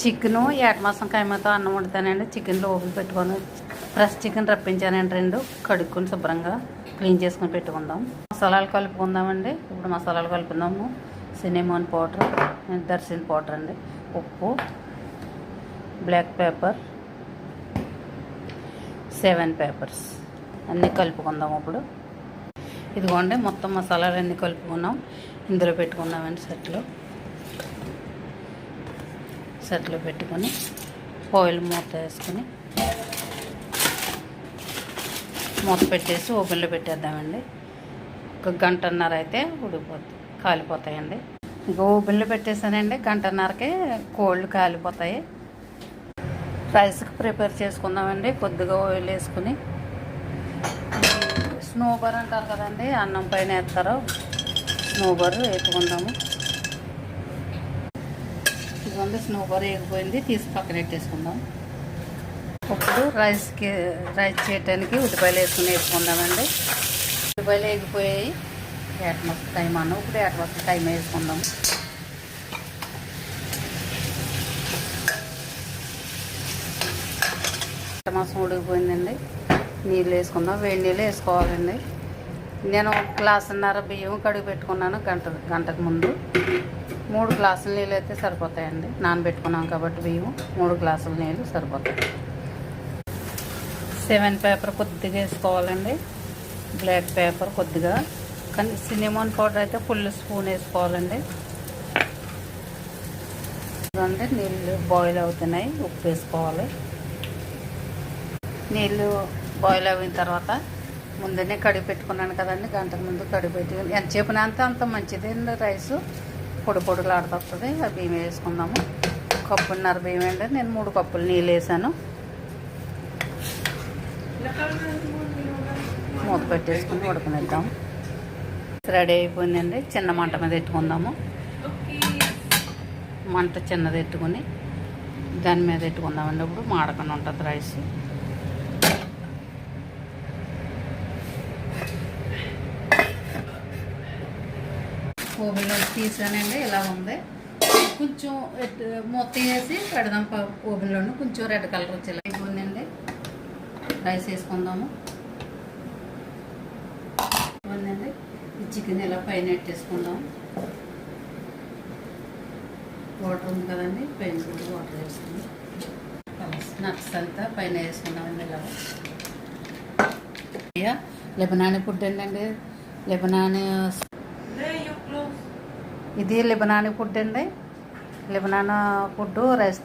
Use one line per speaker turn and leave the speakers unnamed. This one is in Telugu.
చికెను ఏటమాసం కైమతో అన్నం వండుతానండి. చికెన్లో ఓపిక పెట్టుకొని ఫ్రెష్ చికెన్ రప్పించానండి. 2 కడుక్కొని శుభ్రంగా క్లీన్ చేసుకొని పెట్టుకుందాం. మసాలాలు కలుపుకుందామండి. ఇప్పుడు మసాలాలు కలుపుకుందాము. సినిమాన్ పౌడర్, దర్శన్ పౌడర్ అండి, ఉప్పు, బ్లాక్ పెప్పర్, 7 పెప్పర్స్ అన్నీ కలుపుకుందాం. ఇప్పుడు ఇదిగోండి మొత్తం మసాలాలు అన్నీ కలుపుకున్నాం. ఇందులో పెట్టుకుందామండి. సెట్లో పెట్టుకొని ఆయిల్ మూత వేసుకొని మూత పెట్టేసి ఓపెన్లో పెట్టేద్దామండి. 1 గంటన్నర అయితే ఉడికిపోతుంది, కాలిపోతాయండి. ఇంకా ఓపెన్లో పెట్టేసానండి. 1 గంటన్నరకే కోళ్ళు కాలిపోతాయి. రైస్కి ప్రిపేర్ చేసుకుందామండి. కొద్దిగా ఆయిల్ వేసుకుని, స్నోబర్ అంటారు కదండి, అన్నం పైన వేస్తారు, స్నోబర్ వేసుకుందాము. ఇదిగోండి స్నోబర్ వేగిపోయింది, తీసి పక్కన పెట్టేసుకుందాం. ఇప్పుడు రైస్ చేయడానికి ఉల్లిపాయలు వేసుకుందామండి. ఉల్లిపాయలు వేగిపోయాయి. ఏటమొక్క టైం అన్న ఇప్పుడు ఏటమొక్క టైం వేసుకుందాం. ఏటమాసం ఉడికిపోయిందండి. నీళ్ళు వేసుకుందాం. వేడి నీళ్ళు వేసుకోవాలండి. నేను 1 గ్లాసున్నర బియ్యం కడిగి పెట్టుకున్నాను. గంటకు ముందు 3 గ్లాసుల నీళ్ళు అయితే సరిపోతాయండి. నానబెట్టుకున్నాం కాబట్టి బియ్యం 3 గ్లాసుల నీళ్ళు సరిపోతాయి. 7 పెప్పర్ కొద్దిగా వేసుకోవాలండి. బ్లాక్ పెప్పర్ కొద్దిగా, కానీ సినిమాన్ పౌడర్ అయితే ఫుల్ స్పూన్ వేసుకోవాలండి. అంటే నీళ్ళు బాయిల్ అవుతున్నాయి, ఉప్పు వేసుకోవాలి. నీళ్ళు బాయిల్ అయిన తర్వాత ముందునే కడిగి పెట్టుకున్నాను కదండి, గంటకు ముందు కడిగి పెట్టి ఎంత చెప్పినంత అంత మంచిదండి. రైసు పొడులాడుతుంది. ఆ బియ్యం వేసుకుందాము. 1.5 కప్పులు బియ్యం అండి. నేను 3 కప్పులు నీళ్ళు వేసాను. మూత పెట్టేసుకుని ఉడకనిద్దాం. రెడీ అయిపోయిందండి. చిన్న మంట మీద పెట్టుకుందాము. మంట చిన్నది పెట్టుకుని దాని మీద పెట్టుకుందామండి. ఇప్పుడు మాడకుండా ఉంటుంది రైస్. ఓవెన్లో తీసానండి. ఇలా ఉంది. కొంచెం మూత వేసి పెడదాం ఓవెన్లోనే. కొంచెం రెడ్ కలర్ వచ్చేలా అయిపోయిందండి. రైస్ వేసుకుందాము. ఇవ్వండి, ఈ చికెన్ ఇలా పైన పెట్టేసుకుందాం. వాటర్ ఉంది కదండి, పైన కూడా వాటర్ వేసుకుందాం. నట్స్ అంతా పైన వేసుకుందామండి. ఇలా లెబనానీ ఫుడ్ ఏంటండి, ఇది లెబనానీ ఫుడ్ అండి. Lebanon food rice